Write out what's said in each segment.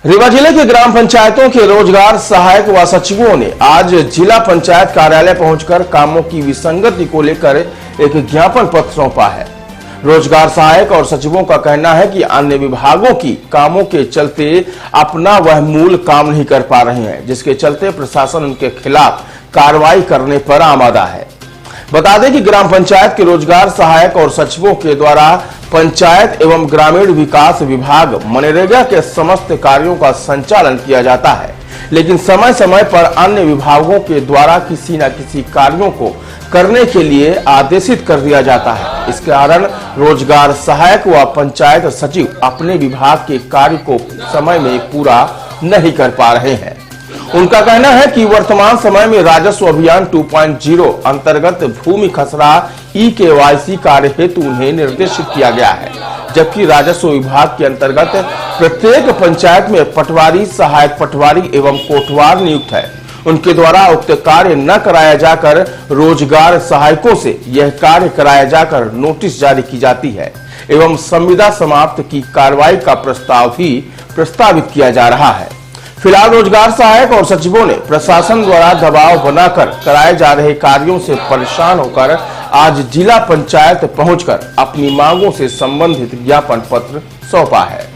रीवा जिले के ग्राम पंचायतों के रोजगार सहायक व सचिवों ने आज जिला पंचायत कार्यालय पहुंचकर कामों की विसंगति को लेकर एक ज्ञापन पत्र सौंपा है। रोजगार सहायक और सचिवों का कहना है कि अन्य विभागों की कामों के चलते अपना वह मूल काम नहीं कर पा रहे हैं, जिसके चलते प्रशासन उनके खिलाफ कार्रवाई करने पर आमादा है। बता दें कि ग्राम पंचायत के रोजगार सहायक और सचिवों के द्वारा पंचायत एवं ग्रामीण विकास विभाग मनरेगा के समस्त कार्यों का संचालन किया जाता है, लेकिन समय समय पर अन्य विभागों के द्वारा किसी न किसी कार्यों को करने के लिए आदेशित कर दिया जाता है। इस कारण रोजगार सहायक व पंचायत सचिव अपने विभाग के कार्य को समय में पूरा नहीं कर पा रहे हैं। उनका कहना है कि वर्तमान समय में राजस्व अभियान 2.0 अंतर्गत भूमि खसरा ई-केवाईसी कार्य हेतु उन्हें निर्देशित किया गया है, जबकि राजस्व विभाग के अंतर्गत प्रत्येक पंचायत में पटवारी, सहायक पटवारी एवं कोटवार नियुक्त है। उनके द्वारा उक्त कार्य न कराया जाकर रोजगार सहायकों से यह कार्य कराया जाकर नोटिस जारी की जाती है एवं संविदा समाप्त की कार्रवाई का प्रस्ताव भी प्रस्तावित किया जा रहा है। फिलहाल रोजगार सहायक और सचिवों ने प्रशासन द्वारा दबाव बनाकर कराए जा रहे कार्यों से परेशान होकर आज जिला पंचायत पहुंचकर अपनी मांगों से संबंधित ज्ञापन पत्र सौंपा है।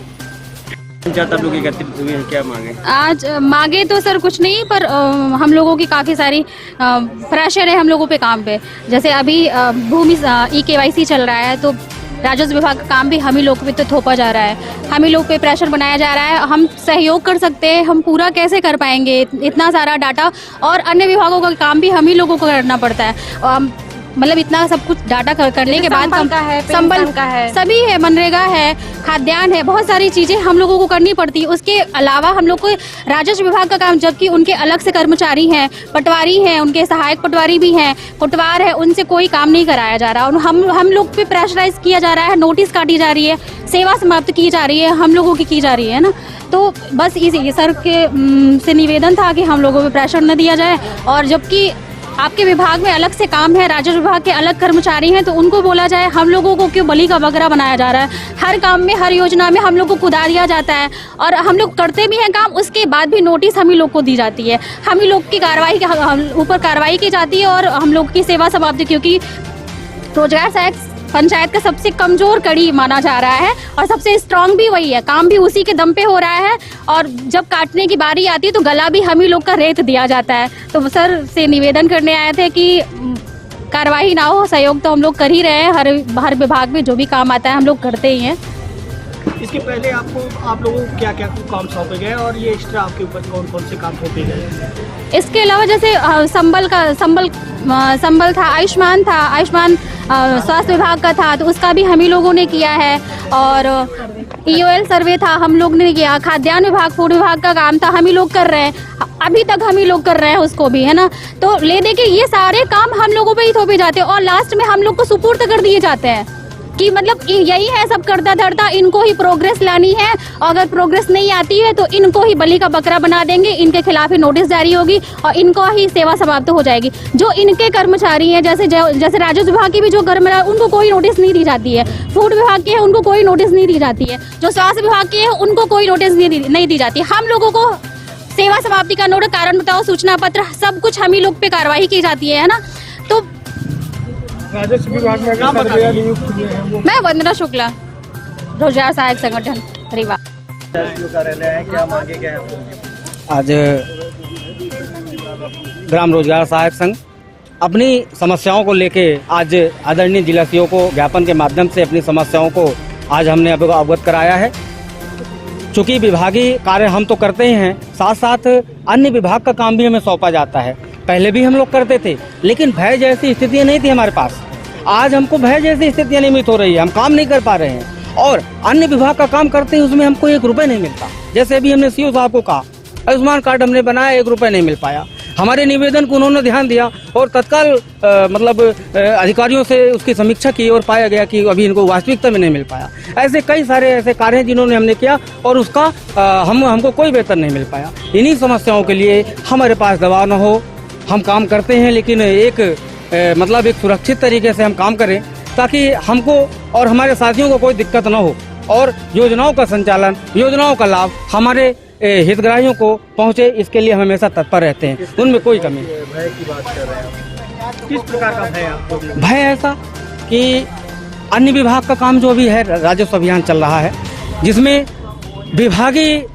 क्या मांगे? आज मांगे तो सर कुछ नहीं, पर हम लोगों की काफ़ी सारी प्रेशर है हम लोगों पे काम पे। जैसे अभी भूमि ई-केवाईसी चल रहा है, तो राजस्व विभाग का काम भी हम ही लोग पे तो थोपा जा रहा है, हम ही लोग पे प्रेशर बनाया जा रहा है। हम सहयोग कर सकते हैं, हम पूरा कैसे कर पाएंगे इतना सारा डाटा, और अन्य विभागों का काम भी हम ही लोगों को करना पड़ता है। मतलब इतना सब कुछ डाटा करने के बाद संबल का है, सभी है, मनरेगा है, खाद्यान्न है, बहुत सारी चीजें हम लोगों को करनी पड़ती है। उसके अलावा हम लोग को राजस्व विभाग का काम, जबकि उनके अलग से कर्मचारी हैं, पटवारी हैं, उनके सहायक पटवारी भी हैं, कोटवार है, उनसे कोई काम नहीं कराया जा रहा। और हम लोग पे प्रेशराइज किया जा रहा है, नोटिस काटी जा रही है, सेवा समाप्त की जा रही है, हम लोगों की जा रही है ना। तो बस इसी सर के से निवेदन था कि हम लोगों पे प्रेशर न दिया जाए। और जबकि आपके विभाग में अलग से काम है, राजस्व विभाग के अलग कर्मचारी हैं, तो उनको बोला जाए हम लोगों को क्यों बलि का बकरा बनाया जा रहा है। हर काम में, हर योजना में हम लोग को कुदा दिया जाता है, और हम लोग करते भी हैं काम, उसके बाद भी नोटिस हम ही लोग को दी जाती है, हम ही लोग की कार्रवाई ऊपर कार्रवाई की जाती है, और हम लोग की सेवा समाप्ति, क्योंकि रोजगार सहायक पंचायत का सबसे कमजोर कड़ी माना जा रहा है और सबसे स्ट्रांग भी वही है, काम भी उसी के दम पे हो रहा है, और जब काटने की बारी आती है तो गला भी हम ही लोग का रेत दिया जाता है। तो सर से निवेदन करने आए थे कि कार्रवाई ना हो, सहयोग तो हम लोग कर ही रहे हैं, हर विभाग में जो भी काम आता है हम लोग करते ही हैं। इसके पहले आप लोगों को क्या क्या काम सौंपे गए, और ये एक्स्ट्रा आपके ऊपर कौन कौन से काम सौंपे गए? इसके अलावा जैसे संबल था, आयुष्मान स्वास्थ्य विभाग का था, तो उसका भी हम ही लोगों ने किया है, और EOL सर्वे था, हम लोग ने किया। खाद्यान्न विभाग, फूड विभाग का काम था, हम ही लोग कर रहे हैं, अभी तक हम ही लोग कर रहे हैं उसको भी, है ना। तो ले दे के ये सारे काम हम लोगों पे ही थोपे जाते हैं, और लास्ट में हम लोग को सुपुर्द कर दिए जाते हैं कि मतलब यही है सब करता धरता, इनको ही प्रोग्रेस लानी है, और अगर प्रोग्रेस नहीं आती है तो इनको ही बलि का बकरा बना देंगे, इनके खिलाफ ही नोटिस जारी होगी और इनको ही सेवा समाप्त हो जाएगी। जो इनके कर्मचारी हैं, जैसे राजस्व विभाग की भी जो कर्मचारी, उनको कोई नोटिस नहीं दी जाती है, फूड विभाग के हैं उनको कोई नोटिस नहीं दी जाती है, जो स्वास्थ्य विभाग के हैं उनको कोई नोटिस नहीं दी जाती। हम लोगों को सेवा समाप्ति का नोटिस, कारण बताओ, सूचना पत्र, सब कुछ हम ही लोग पे कार्रवाई की जाती है ना। तो राजस्व विभाग में मैं वंदना शुक्ला, रोजगार सहायक संगठन रीवा। क्या मांगे क्या है? आज ग्राम रोजगार सहायक संघ अपनी समस्याओं को लेके आज आदरणीय जिला सीओ को ज्ञापन के माध्यम से अपनी समस्याओं को आज हमने अवगत कराया है। चूँकि विभागीय कार्य हम तो करते ही हैं, साथ साथ अन्य विभाग का काम भी हमें सौंपा जाता है। पहले भी हम लोग करते थे, लेकिन भय जैसी स्थितियाँ नहीं थी हमारे पास। आज हमको भय जैसी स्थितियाँ निर्मित हो रही है, हम काम नहीं कर पा रहे हैं, और अन्य विभाग का काम करते हैं उसमें हमको 1 रुपये नहीं मिलता। जैसे अभी हमने सीओ साहब को कहा, आयुष्मान कार्ड हमने बनाया, 1 रुपये नहीं मिल पाया। हमारे निवेदन को उन्होंने ध्यान दिया और तत्काल अधिकारियों से उसकी समीक्षा की, और पाया गया कि अभी इनको वास्तविकता में नहीं मिल पाया। ऐसे कई सारे ऐसे कार्य हैं जिन्होंने हमने किया, और उसका हमको कोई वेतन नहीं मिल पाया। इन्हीं समस्याओं के लिए हमारे पास दबाव न हो, हम काम करते हैं, लेकिन एक सुरक्षित तरीके से हम काम करें, ताकि हमको और हमारे साथियों को कोई दिक्कत न हो, और योजनाओं का संचालन, योजनाओं का लाभ हमारे हितग्राहियों को पहुंचे, इसके लिए हम हमेशा तत्पर रहते हैं। उनमें कोई कमी नहीं। भय की बात कर रहे हैं, किस प्रकार का भय आपको? भय ऐसा कि अन्य विभाग का काम जो भी है, राजस्व अभियान चल रहा है, जिसमें विभागीय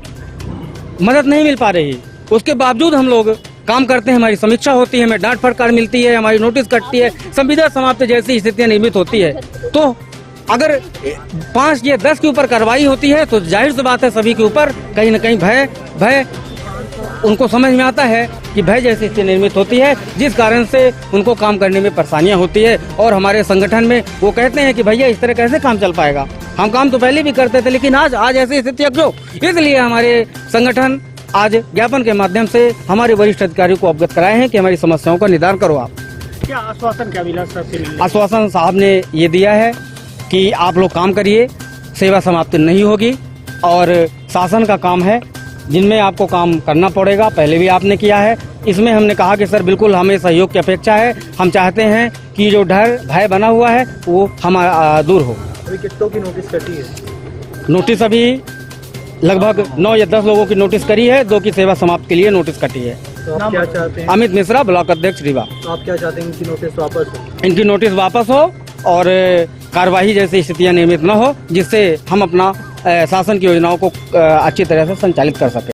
मदद नहीं मिल पा रही, उसके बावजूद हम लोग काम करते हैं, हमारी समीक्षा होती है, हमें डांट फटकार मिलती है, हमारी नोटिस कटती है, संविदा समाप्त जैसी स्थितियां निर्मित होती है। तो अगर 5 या 10 के ऊपर कार्रवाई होती है तो जाहिर सी बात है सभी के ऊपर कहीं न कहीं भय उनको समझ में आता है कि भय जैसी स्थिति निर्मित होती है, जिस कारण से उनको काम करने में परेशानियां होती है। और हमारे संगठन में वो कहते हैं कि भैया इस तरह कैसे काम चल पाएगा, हम काम तो पहले भी करते थे लेकिन आज ऐसी स्थिति क्यों। इसलिए हमारे संगठन आज ज्ञापन के माध्यम से हमारे वरिष्ठ अधिकारियों को अवगत कराए हैं कि हमारी समस्याओं का निदान करो आप। क्या आश्वासन क्या मिला सर से मिलने? आश्वासन साहब ने ये दिया है कि आप लोग काम करिए, सेवा समाप्ति नहीं होगी और शासन का काम है जिनमें आपको काम करना पड़ेगा, पहले भी आपने किया है। इसमें हमने कहा कि सर बिल्कुल हमें सहयोग की अपेक्षा है, हम चाहते हैं कि जो डर भय बना हुआ है वो हमारा दूर हो। अभी कितनों की नोटिस कटी है? नोटिस अभी लगभग 9 या 10 लोगों की नोटिस करी है, 2 की सेवा समाप्त के लिए नोटिस कटी है। तो आप क्या चाहते हैं? अमित मिश्रा, ब्लॉक अध्यक्ष रीवा। तो आप क्या चाहते हैं, इनकी नोटिस वापस हो? इनकी नोटिस वापस हो और कार्यवाही जैसी स्थितियां निर्मित न हो, जिससे हम अपना शासन की योजनाओं को अच्छी तरह से संचालित कर सकें।